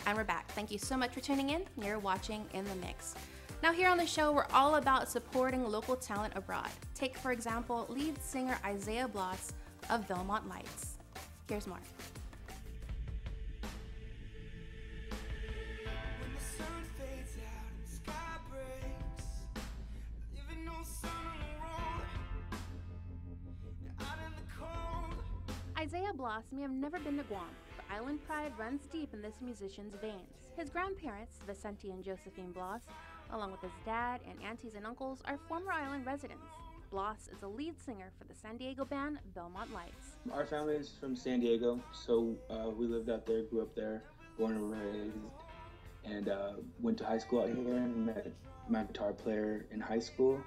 And we're back. Thank you so much for tuning in. You're watching In the Mix. Now here on the show, we're all about supporting local talent abroad. Take, for example, lead singer Isaiah Blas of Belmont Lights. Here's more. Isaiah Blas may have never been to Guam, but island pride runs deep in this musician's veins. His grandparents, Vicente and Josephine Blas, along with his dad and aunties and uncles, are former island residents. Blas is a lead singer for the San Diego band Belmont Lights. Our family is from San Diego, so we lived out there, grew up there, born and raised, and went to high school out here and met my guitar player in high school.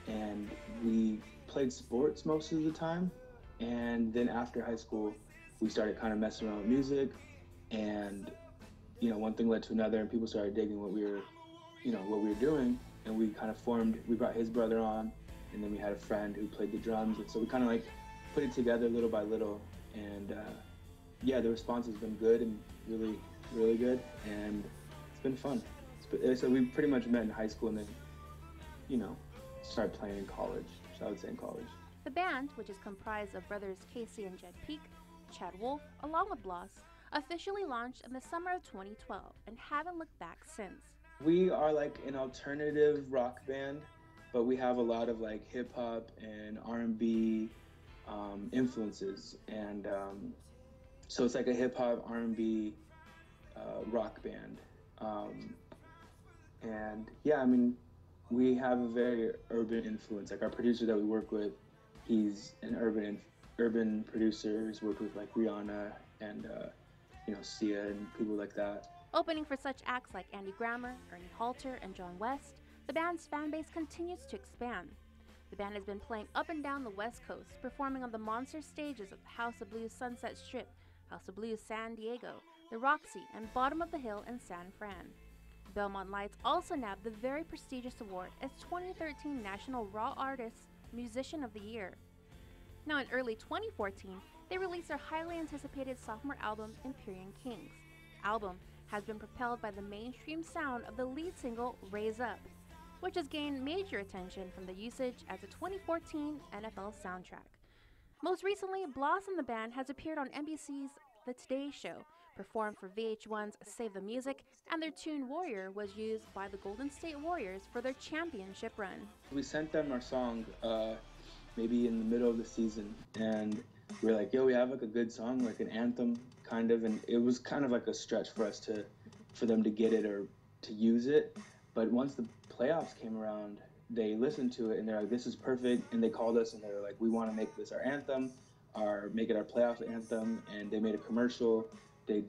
And we played sports most of the time. And then after high school, we started kind of messing around with music, and one thing led to another, and people started digging what we were doing, and we kind of formed. We brought his brother on, and then we had a friend who played the drums, and so we kind of like put it together little by little, and the response has been good and really, really good, and it's been fun. So we pretty much met in high school, and then started playing in college. So I would say in college. The band, which is comprised of brothers Casey and Jed Peak, Chad Wolf, along with Blas, officially launched in the summer of 2012 and haven't looked back since. We are like an alternative rock band, but we have a lot of like hip hop and R&B influences, and so it's like a hip hop R&B rock band, and we have a very urban influence. Like our producer that we work with, he's an urban producer. He's worked with like Rihanna and Sia and people like that. Opening for such acts like Andy Grammer, Ernie Halter, and John West, the band's fan base continues to expand. The band has been playing up and down the West Coast, performing on the monster stages of the House of Blues Sunset Strip, House of Blues San Diego, the Roxy, and Bottom of the Hill in San Fran. Belmont Lights also nabbed the very prestigious award as 2013 National Raw Artist Musician of the Year. Now in early 2014, they released their highly anticipated sophomore album, Empyrean Kings. The album has been propelled by the mainstream sound of the lead single, Raise Up, which has gained major attention from the usage as a 2014 NFL soundtrack. Most recently, Blas and the band has appeared on NBC's The Today Show, performed for VH1's Save the Music, and their tune Warrior was used by the Golden State Warriors for their championship run. We sent them our song maybe in the middle of the season, and we were like, yo, we have like a good song, like an anthem kind of, and it was kind of like a stretch for us for them to get it or to use it. But once the playoffs came around, they listened to it and they're like, this is perfect, and they called us and they were like, we want to make this our anthem, make it our playoff anthem, and they made a commercial. They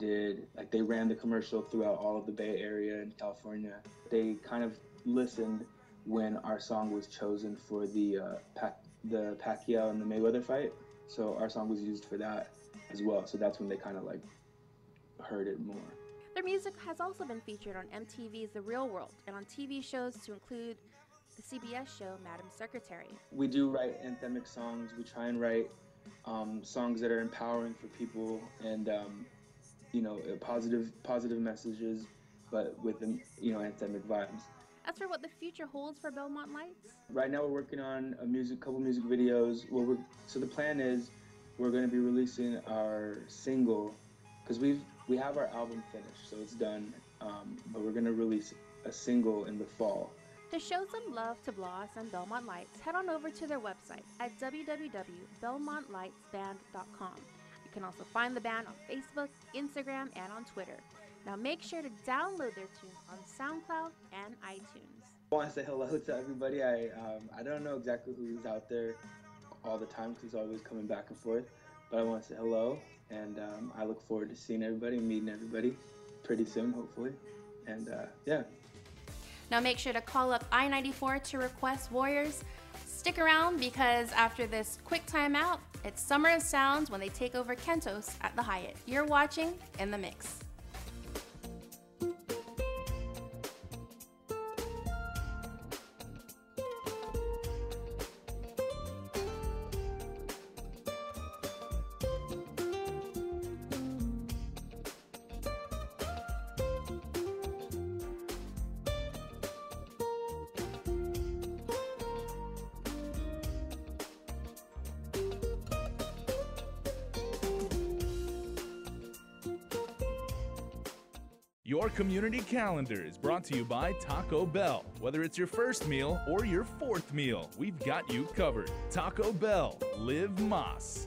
ran the commercial throughout all of the Bay Area and California. They kind of listened when our song was chosen for the Pacquiao and the Mayweather fight. So our song was used for that as well. So that's when they kind of like heard it more. Their music has also been featured on MTV's The Real World and on TV shows to include the CBS show Madam Secretary. We do write anthemic songs. We try and write songs that are empowering for people and positive messages, but with anthemic vibes. As for what the future holds for Belmont Lights? Right now we're working on couple music videos. So the plan is we're going to be releasing our single, because we have our album finished, so it's done, but we're going to release a single in the fall. To show some love to Blas and Belmont Lights, head on over to their website at www.belmontlightsband.com. You can also find the band on Facebook, Instagram, and on Twitter. Now make sure to download their tunes on SoundCloud and iTunes. I want to say hello to everybody. I don't know exactly who's out there all the time because it's always coming back and forth, but I want to say hello, and I look forward to seeing everybody, meeting everybody pretty soon, hopefully, and yeah. Now make sure to call up I-94 to request Warriors. Stick around because after this quick timeout, it's Summer of Sounds when they take over Kentos at the Hyatt. You're watching In the Mix. Your community calendar is brought to you by Taco Bell. Whether it's your first meal or your fourth meal, we've got you covered. Taco Bell, live Más.